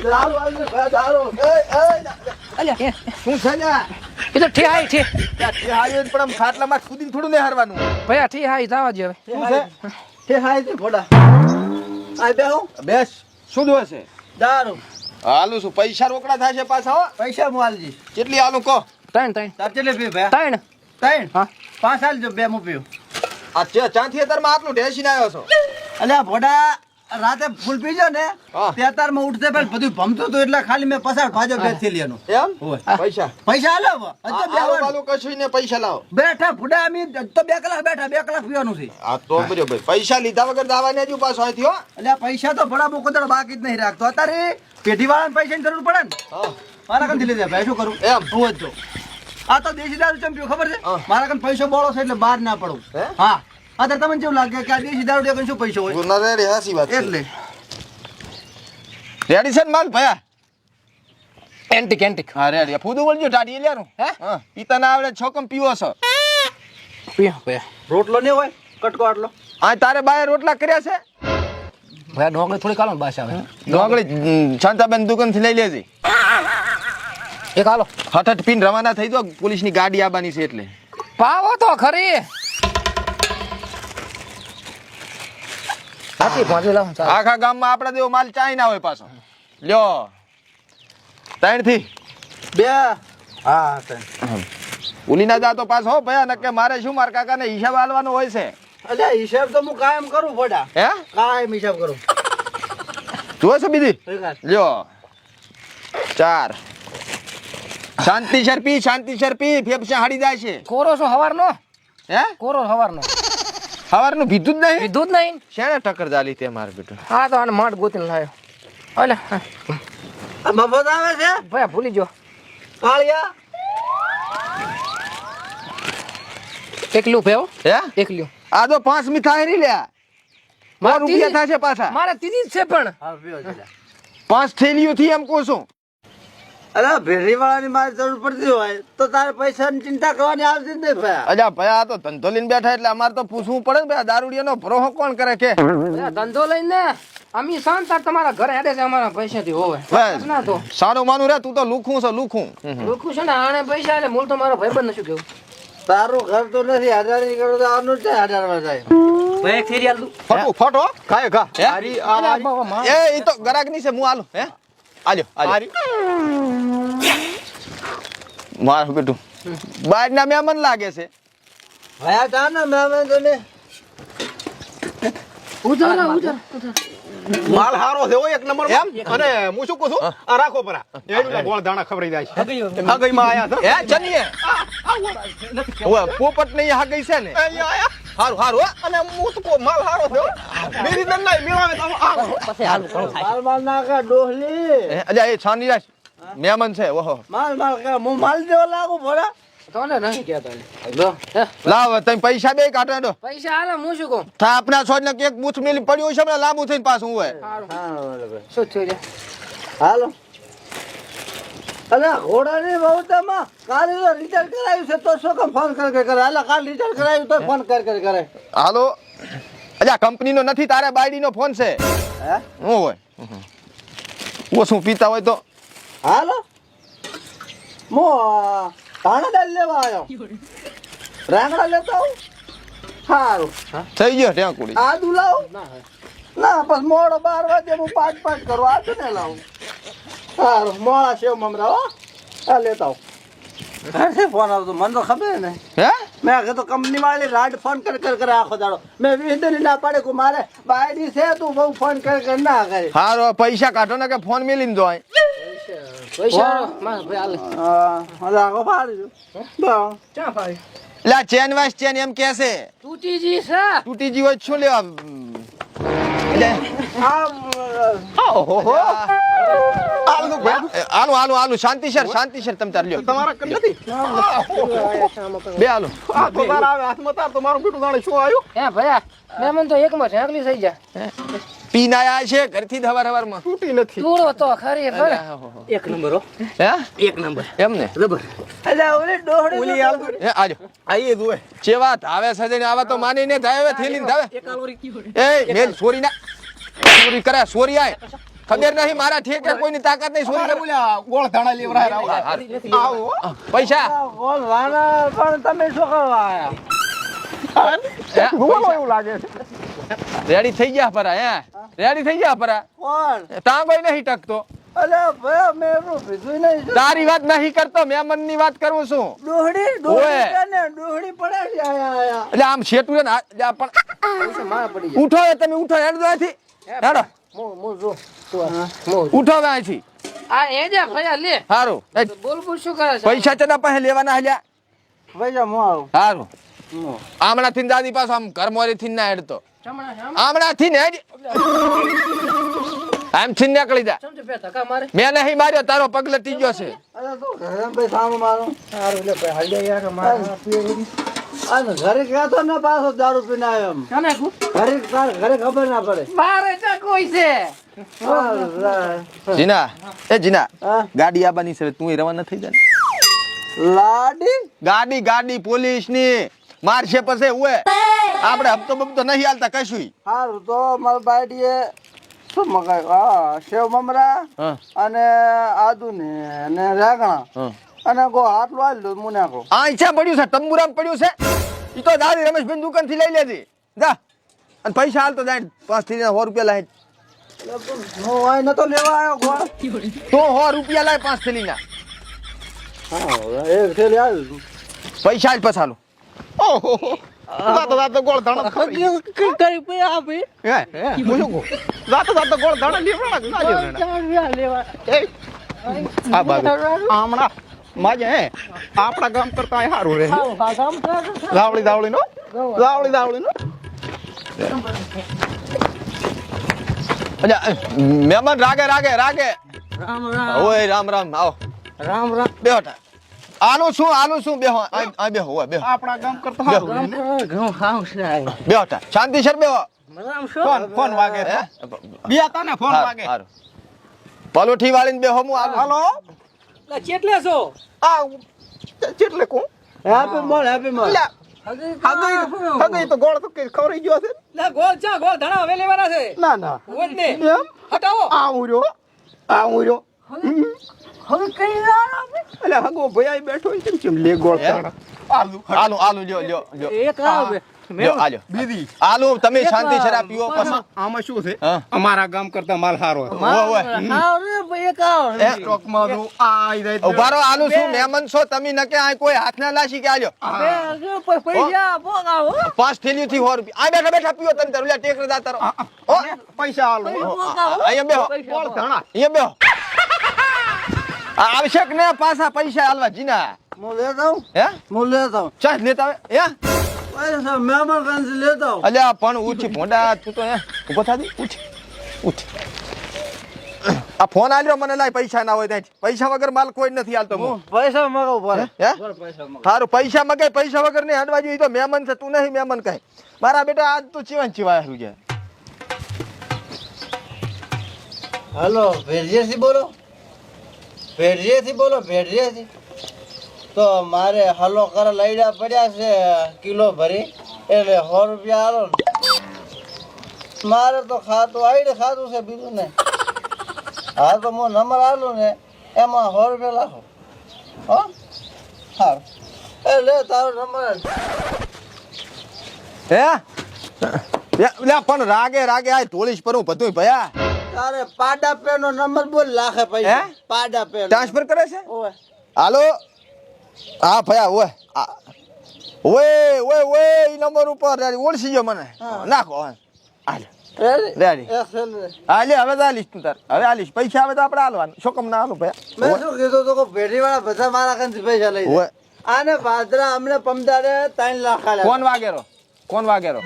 દારૂ આવીને ભાઈ દારૂ અલ્યા શું છે ને એ તો ઠી હાઈ ઠી હાઈ પણ આમ ખાટલામાં કૂદીને થોડું ને હારવાનું ભયા ઠી હાઈ જવા દે હવે શું છે તે હાઈ તે ફોડા આ બેહો બેસ શું જોશે દારૂ હાલું શું પૈસા રોકડા થાય છે પાછા હો પૈસા મોલજી કેટલી હાલું કહો ત્રણ ત્રણ તાર કેટલે પી ભાઈ ત્રણ ત્રણ હા 5 હાલ જો બે મો પીયો આ ચાંથી અત્યારમાં આટલું ઢેસીને આવ્યો છો અલ્યા ભોડા રાતે ફૂલ પીજો ને તેતાર માં ઉઠતે પેલ બધું ભમતું હતું એટલે ખાલી મેં પસાર ભાજો બે થેલીનો એમ પૈસા પૈસા આલો હજુ બે વાળું કશું ને પૈસા લાવો બેઠા ભોડા અમે તો 2 કલાક બેઠા 2 કલાક પીવાનું છે આ તો બરાબર પૈસા લીધા વગર દાવાને હજુ પાછો આથી હો અલ્યા પૈસા તો ભોડા બો કોદળ બાકી જ નહીં રાખતો અત્યારે પેઢી વાળાને પૈસાની જરૂર પડે ને મારા કંથી લીધા ભાઈ શું કરું એમ હું જ જો આ તો દેશી દારૂ ચંપ્યો ખબર છે મારા કન પૈસો બોળો છે એટલે બહાર ના પડું હા અત્યારે તમને કેવું લાગે કે આ દેશી દારૂ દેખન શું પૈસો હોય ગુના રેડી હાસી વાત એટલે રેડી છે માલ ભયા એન્ટિક એન્ટિક હા રેડી ફૂદું બોલજો ટાડી લેવાનું હે હા પીતા ના આવડે છોકમ પીવો છો પીયા ભયા રોટલો ને હોય કટકો આટલો આ તારે બાય રોટલા કર્યા છે ભયા ડોંગળી થોડી કાલો બાસ આવે ડોંગળી શાંતાબેન દુકાન થી લઈ લેજે એક હાલો હઠ પીન રવાના થઈ દો પોલીસની ગાડી આવવાની છે એટલે પાવો તો ખરી સાચી પહોંચી લાવ આખા ગામમાં આપડા દેવો માલ ચાઈ ના હોય પાછો લ્યો ત્રણ થી બે હા ત્રણ ઉલી ના જાતો પાછો હો ભયા નકે મારે શું માર કાકા ને હિસાબ આલવાનો હોય છે અલ્યા હિસાબ તો હું કાયમ કરું ફોડા હે કાયમ હિસાબ કરું જોવે છે બીજી લ્યો 4 શાંતિ શરપી ફેફસા હાડી જાય છે કોરો છો હવારનો હે કોરો હવારનો હવારનું ભીધું જ નહીં પીધું જ નહીં શેને ટક્કર જાલી તે માર બેટો હા તો આને માટ ગોતીને લાયો ઓલે આ મફત આવે છે ભયા ભૂલી જો કાળિયા એકલું ભેવો હે એકલું આ તો 5 મીઠાઈ ની લ્યા માર રૂપિયા થાશે પાછા મારે ત્રીજી જ છે પણ હા પીઓ છે 5 થેલીઓ થી એમ કોસો અરે ભેરી વાળાની મારે જરૂર પડતી હોય તો તારે પૈસાની ચિંતા કરવાની આવતી જ નહીં ભાઈ અલ્યા ભાઈ આ તો ધંધો લઈને બેઠા એટલે અમારે તો પૂછવું પડે ને ભાઈ દારૂડિયાનો ભરોહો કોણ કરે કે ધંધો લઈને અમી શાંત તમારા ઘરે હેડે છે અમારા પૈસાથી હોવે ના તો સારું માનું રે તું તો લુખું છે લુખું છે ને આને પૈસા એટલે મૂળ તો મારો ભાઈબંધ નથી કેવું તારું ઘર તો નથી 1000 ની કરો તો આનું છે 1000 માં જાય ભાઈ એક ફેરી આલું ફોટો ખાય ખા હારી એ ઈ તો ગરાક ની છે હું આલું હે આજો માર બેટું બાર ના મહેમાન લાગે છે ભયા તા ના મહેમાન તો ને ઉધર માલ હારો છે એક નંબર એમ અને હું શું કહું છું આ રાખો પરા એનું ગોળ દાણા ખવરાઈ જાય છે હગઈ માં આયા છે હે ચનીએ ઓય પોપટ ને હગઈ છે ને હારું હારું અને હું તો માલ હારો છે મેરી દન નહીં મેળાવે તો પછી હાલ કોણ થાય માલ ના કા ડોહલી અજા એ છાની રાખ મહેમાન છે ઓહો માલ કા હું માલ દેવા લાગુ ભોળા તોને નહીં કહેતા લાવ તમે પૈસા બે કાઢો દો પૈસા હાલે હું શું કહું થા આપના છોડ ને કેક બૂથ મેલી પડ્યું છે હમણાં લાંબુ થઈને પાછું હોય શું થયું છે હાલો અલે ઘોડાની બહુતામાં કાલે રિચાર્જ કરાયું છે તો શું કામ ફોન કરે હાલો કાલ રિચાર્જ કરાયું તો ફોન કરે હાલો અજા કંપનીનો નથી તારે બાયડીનો ફોન છે હે હું હોય ઓ શું પીતા હોય તો હાલો મો ધાણા દાલ લેવા આવ્યો રાંગડા લેતા આવું સારું થઈ ગયો ત્યાં કુડી આદુ લાવ ના બસ મોડો 12 વાગે હું 5 કરવા આદુ ને લાવું સારું મોડા સેવ મમરા હો આ લેતા આવું ફોન આવતો મને તો ખબર ને હે મેં કીધું કંપની વાળી રાડ ફોન કરે આખો દાડો મેં વિંદની ના પાડે કે મારે બાયડી છે તું બહુ ફોન કરે ના કરે હારો પૈસા કાઢો ને કે ફોન મેલીને જોય પૈસા માર ભાઈ હાલે હા આગો ફાડી દો ક્યાં ફાડી લા ચેન વાસ ચેન એમ કે છે તૂટીજી છે તૂટીજી હોય શું લેવા આલુ શાંતિ સર તમે તાર લ્યો તમારા કન નથી બે આલુ આ તો તાર આવે હાથમાં તાર તો મારું બેટું જાણે શું આવ્યું હે ભયા મહેમાન તો એકમાં ઢાંકલી થઈ જા પીને આયા છે ઘરથી હવાર તૂટી નથી તૂડો તો ખરી ભલે એક નંબર હો હે એક નંબર એમ ને રબર અલા ઓલી ડોહડી ઓલી આલ હે આજો આઈએ જોવે ચેવા ધાવે સજને આવા તો માનીને ધાવે થેલીને ધાવે એક આલવરી એ મેલ સોરી ના સોરી કરે સોરી આય ખબર નહીં મારા ઠેકે કોઈની તાકાત નહીં અમારે સોરી બોલ્યા ગોળ ધાણા લેવરાય આવો પૈસા કોણ વાના પણ તમે શું કરવા આયા બોલો એવું લાગે છે રેડી થઈ ગયા પરા હે રેડી થઈ ગયા પરા કોણ તાં કોઈ નહીં ટકતો અલે ભાઈ મેં એટલું પીધું નહીં તારી વાત નહીં કરતો મેં મનની વાત કરું છું ડોહડી ઓય. ડોહડી છે ને ડોહડી પડે છે આયા એટલે આમ શેઠું છે ને પણ પૈસા મારા પડી જાય ઉઠો એ તમે ઉઠો હેડ દો અહીંથી હેડો મો જો તો મો ઉઠો હવે અહીંથી આ એ જા ભયા લે સારું બોલ બોલ શું કરે છે પૈસા ચના પાસે લેવાના હલ્યા ભાઈ હું આવું સારું આમણાથી દાદી પાછો આમ ઘરમોરીથી ના હેડતો ચમણા છે આમણાથી ને હેડ આમ થી નીકળી જા સમજ પે ધક્કા મારે મેં નહીં માર્યો તારો પગ લટી ગયો છે અરે તો ઘરે ભાઈ સામે મારો સારું લે ભાઈ હાલ યાર મારા પીએ અને ઘરે કહેતો ને પાછો દારૂ પીને આવ્યો એમ કાને કુ ઘરે ખબર ના પડે મારે ચા કોઈ છે જીના એ જીના હા? ગાડી આબાની છે તું રવાના થઈ જા લાડી ગાડી ગાડી પોલીસ ની મારશે પછી ઉએ આપણે હપ્તો બપ્તો નહીં હાલતા કશું સારું તો મારા બાઈડીએ શું મગાવ્યું હા સેવ મમરા હા અને આદુ ને અને રાગણા હા અને ગો આટલું આલી દો મુને નાખો આ ઈચ્છા પડ્યું છે તંબુરામ પડ્યું છે ઈ તો દાદી રમેશભાઈ દુકાન થી લઈ લેજે જા અને પૈસા હાલ તો જાય 5 થી 100 રૂપિયા લાય હું અહીં નતો લેવા આવ્યો ગો તો 100 રૂપિયા લાય 5 થેલી ના હા એક થેલી આવ્યું પૈસા જ પછાલો ઓહો જાતો ગોળ ધાણા ખવડાવી. કરી પે આપી હે હું શું કહું જાતો ગોળ ધાણા લેવરાણા એ આ બાબુ આમણા માજે હે આપણા ગામ કરતા અહીં સારું રહે દાવળી નો અચ્છા મહેમાન રાગે રાગે રાગે રામ રામ ઓય રામ રામ આવો રામ રામ બેહો ટા આલું શું બેહો આ બેહો ઓય બેહો આપણા ગામ કરતા સારું રહે ને. ઘઉં ખાવ છે બેહો ટા શાંતિ સર બેહો રામ શું ફોન વાગે છે બિયા તાને ફોન વાગે સારું પલોઠી વાળીને બેહો હું આલું હાલો ચેટલે છો આ ચેટલે કોણ હેપી મોલ લા હગઈ તો ગોળ તો કે ખવરાઈ ગયો છે લે ગોળ ચા ગોળ ધણા હવે લેવાના છે ના ના હોય જ ને એમ હટાવો આ ઉર્યો હવે કઈ ના એટલે હગો ભૈયા બેઠો હોય કેમ લે ગોળ તાણા આલું લ્યો એક આવે લ્યો આલ્યો દીદી આલું તમે શાંતિ સરા પીવો પછી આમાં શું છે હા. અમારા ગામ કરતા માલ સારો છે ઓય ઓય એક આવે એ, સ્ટોકમાં તો આ રહી ઉભા રહો આલું શું મહેમાન છો તમે નકે આ કોઈ હાથ ના લાશી કે આલ્યો પૈસા પોગાવો 5 થેલી થી 100 રૂપિયા આ બેઠા બેઠા પીવો તમે તરુલા ટેકરે દાતા રહો ઓ પૈસા હાલો અહીંયા બેહો ગોળ ધાણા અહીંયા બેહો આ આવશ્યક ને પાછા પૈસા હાલવા જીના હું લેતા હું હે હું લેતા હું ચાલ લેતા આવે હે પૈસા મહેમાન કાંથી લેતા હું અલ્યા પણ ઉઠી ભોંડા તું તો હે ઉભો થાદી ઉઠ આ ફોન આલ્યો મને લાય પૈસા ના હોય ત્યાં પૈસા વગર માલ કોઈ નથી હાલતો હું પૈસા મગાવ પડે હે પૈસા મગાવ તારું પૈસા મગાય પૈસા વગર નહીં હાડવા જોઈએ તો મહેમાન છે તું નહીં મહેમાન કહે મારા બેટા આજ તો ચીવાયું છે હેલો ભેરજીથી બોલો ભેરજીથી તો મારે હલો કર લઈડા પડ્યા છે કિલો ભરી એટલે 100 રૂપિયા આલો ને. મારે તો ખાતું છે બીજું ને હા તો હું નંબર આલું ને એમાં 100 રૂપિયા લાખો હો સારું એ લે તારો નંબર હે લે પણ રાગે આ ઢોળીશ પર હું બધું ભયા તારે પાડા પે નો નંબર બોલ લાખે પૈસા હે? પાડા પે ટ્રાન્સફર કરે છે ઓય હાલો હા ભયા ઓય ઈ નંબર ઉપર ઓળખી ગયો મને નાખો હાલે રેડી એક સેલ હાલે હવે તો આલીશ તું તાર હવે આલીશ પૈસા આવે તો આપણે હાલવાનું શું કમ ના હાલો મેં ભયા શું કીધું તો ભેડી વાળા બધા મારા કંથી પૈસા લઈ જાય ઓય આને ભાદરા અમને પમદારે 3 લાખ આલ્યા કોણ વાગેરો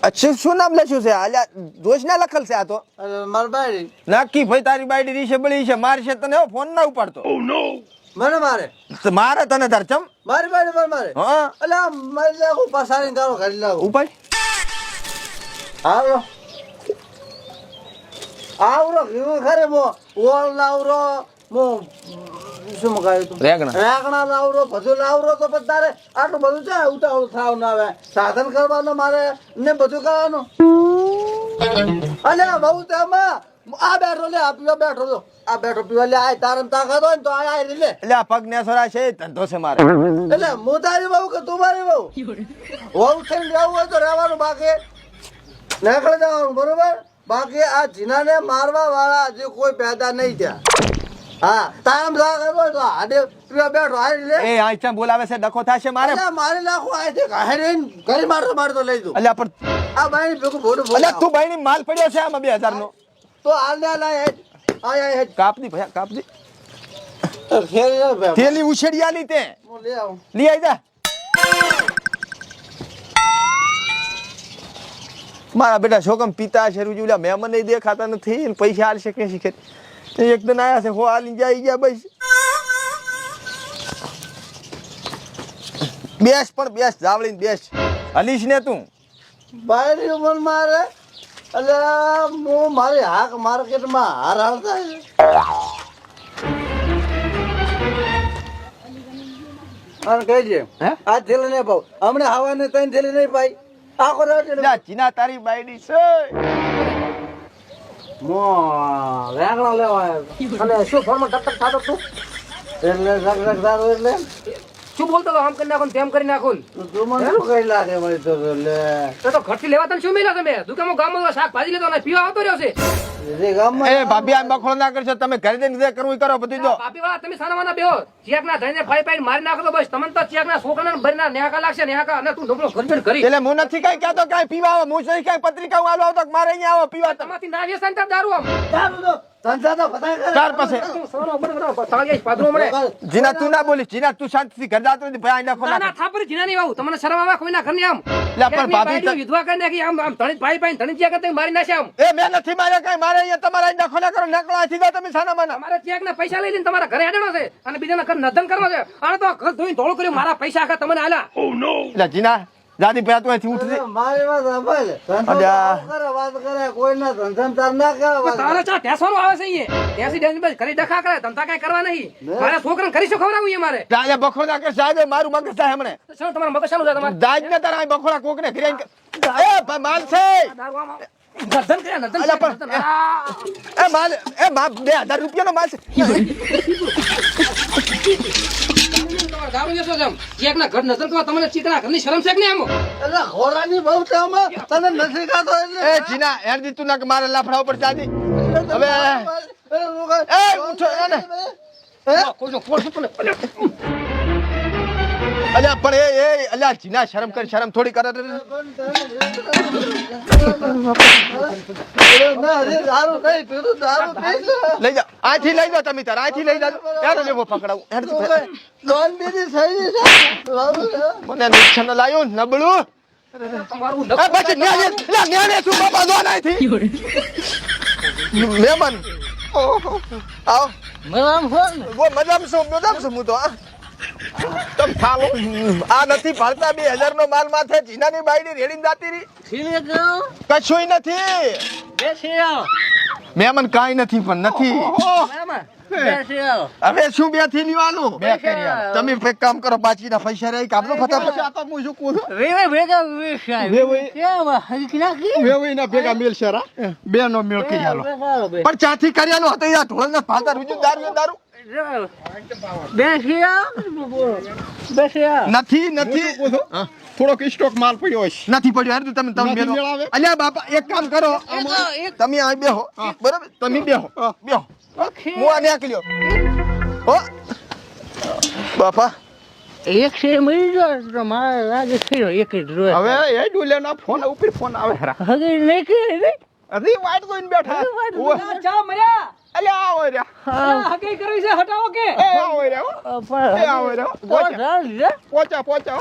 અચ્છા શું નામ લખ્યું છે આલ્યા દોષ ના લખલ છે આ તો અરે માર ભાઈ નક્કી ભાઈ તારી બાઈડી રીશે બળી છે મારશે તને ફોન ના ઉપાડતો મને મારે તો મારે તને તાર ચમ મારી ભાઈ મારે હા અલા મારી લાખું પસારી ગાળો કરી લાવું ઉપાય આવરો ઘીવું ખરે મો ઓલ લાવરો મો શું મગાવ્યું તું રેગણા લાવરો બધું લાવરો તો પછી તારે આટલું બધું છે ઉતાવળું થાવ ના આવે સાધન કરવાનું મારે ને બધું કરવાનું અલ્યા બહુ તેમાં આ બેઠો લે આ પીવા બેઠો લો આ બેઠો પીવા લે આ તારમ તાકાત હોય ને તો આ લે એટલે આ પગ ને સોરા છે ધંધો છે મારે એટલે હું તારી બહુ કે તું મારી બહુ વહુ થઈને રહેવું હોય તો રહેવાનું બાકી નીકળી જવાનું બરોબર બાકી આ જીનાને મારવા વાળા હજી કોઈ પેદા નહીં થયા હા તારમ તાકાત હોય તો આડે પીવા બેઠો આ લે એ આઈચા બોલાવે છે ડખો થાશે મારે અલ્યા મારી નાખું આ છે ઘરે ઘરે મારતો લઈ દઉં અલ્યા પણ આ બાઈ ભેગું બોડું અલ્યા તું ભાઈ ની માલ પડ્યો છે આમાં 2000 નો તો હાલ ને લાય આય કાપની ભયા કાપની ખેરી ના બે થેલી ઉછેડી આલી તે હું લે આવું લઈ આઈ જા મારા બેટા છોકમ પિતા છે રૂજુલા મહેમાન નહીં દેખાતા નથી ને પૈસા આલશે કે શીખે એક દિન આયા છે હો આલી જાય ગયા બસ બેસ પણ બેસ જાવળીને બેસ હલીશ ને તું બાયરી ઉંમર મારે એટલે હું મારી હાક માર્કેટમાં હાર હાલતા અને કહીજે આ થેલી નહીં ભાવ હમણાં હવાને 3 થેલી નહીં પાઈ આખો રાત ચીના તારી બાયડી છે મો રેંગણો લેવા આવ્યો અને શું ફોનમાં ટક થતો તું એટલે રગ દારો એટલે શું બોલતો તો આમ કરી નાખો ને તેમ કરી નાખો ને? તું મને શું કઈ લાગે મને તો લે તો ઘરથી લેવા તને શું મેલ્યા તમે દુકાનમાં ગામમાં શાકભાજી લેતો ને પીવા આવતો રહ્યો છે જે ગામમાં એ ભાભી આ બખોળ ના કરશો તમે ઘરે જઈને જે કરવું એ કરો બધું જો ભાભી વાળા તમે સાના માના બેહો ચેક ના ધઈને ફાઈ પાઈ મારી નાખો તો બસ તમને તો ચેક ના છોકરાને ભરીના નેહાકા લાગશે નેહાકા અને તું ઢોકળો ઘર કરી એટલે હું નથી કઈ કહેતો કઈ પીવા આવો હું નહીં કઈ પત્રિકા હું આલો તો મારે અહીંયા આવો પીવા તમે તમારથી ના વ્યસન તાર દારૂ આમ દારૂ તો ધંધા તો બધાય કરે ચાર પાસે તું સોનો બરાબર તાળિયા પાદરો મળે જીના તું ના બોલી જીના તું શાંતિથી ઘર જાતો નથી ભાઈ આંડા ના ખોલા ના થાપરી જીના નહીં આવું તમને શરમ આવે કોઈના ઘરની આમ લે પણ ભાભી એકની વિધવા કરી નાખી આમ આમ ધણી ભાઈ ભાઈ ધણી ચેક કરી મારી નાખે આમ એ મેં નથી મારે કઈ મારે અહીંયા તમારા આંડા ખોલા કરો નકળો આથી દો તમે સાના માના તમારે ચેક ના પૈસા લઈ લઈને તમારા ઘરે હેડવાનો છે અને બીજાના ઘર નધન કરવા છે આને તો ઘર ધોઈને ધોળું કર્યું મારા પૈસા આખા તમને આલ્યા એટલે જીના જાદી ભયા તું અહીંથી ઉઠ મારી વાત સાંભળ ધંધો અલ્યા. કરે વાત કરે કોઈના ધંધા તાર ના કરે વાત તારે ચા ટેસવાનું આવે છે અહીંયા ત્યાંથી ડેન બસ ઘરે ડખા કરે ધંધા કઈ કરવા નહીં મારા છોકરાને કરી શું ખવડાવું છે મારે જાલે બખોળ ના કર સાહેબ મારું મગજ થાય હમણે તો શું તમારા મગજ શાનું છે તમારે દાજ ને તારા અહીં બખોળા કોક ને ઘરે એ માલ છે દારૂ આમ નધન કર્યા નધન અલ્યા પણ, નધન. આ. એ માલ એ મા 2000 રૂપિયાનો માલ છે તમારે દારૂ વેચો છે આમ. ચેક ના ઘર નધન કરવા તમને ચીકણા ઘરની શરમ છે કે નહીં આમ? એટલે ઘોડાની બહુ છે આમાં તને નથી ખાતો એટલે એ જીના હેરજી તું ના કે મારે લાફડા ઉપર જાદી હવે એ ઉઠો એને કોઈનો ફોન શું તને? અલ્યા પણ એ અલ્યા જીના શરમ કર શરમ થોડી કરે દારૂ કઈ પીધું દારૂ પી લઈ જા આથી લઈ જાઓ તમે તાર આથી લઈ જાઓ યાર લેવો પકડાવું લોન બીજી થઈ છે મને નુકસાન લાયો નબળું તમારું એ પછી ન્યાને શું બાપા દો નાથી મહેમાન ઓહો આવો મજામ છું હું તો તમ થાલો આ નથી ભરતા 2000 નો માલ માથે જીનાની બાયડી રેડીને જાતી રહી કશુંય નથી મહેમાન કાંઈ નથી પણ નથી હવે શું બે થી લેવાનું તમે એક કામ કરો પાછીના પૈસા રહી કાપલો ફટાફટ આ તો હું શું કહું છું વેવઈના ભેગા મેલ શરા બે નો મેળ કરી આલો પણ ચાથી કર્યાનો હતો યાર ઢોળના ફાતા રૂજુ દારૂ નથી થોડોક સ્ટોક માલ પડ્યો હશે નથી પડ્યો યાર તમે મેલો અલ્યા બાપા એક કામ કરો તમે અહીં બેહો બરાબર તમે બેહો હું આ નીકળ્યો હો બાપા એક શેર મળી ગયો તો મારા રાગે થયો એક જ રોજ હવે એ ડુલેના ફોન ઉપર ફોન આવે હરા હવે નહીં કરે અરે વાઈટ જોઈને બેઠા ચા મળ્યા અલ્યા આવો રહ્યા હકે કરવી છે હટાવો કે આવો રહ્યા પણ આવો રહ્યા પોચા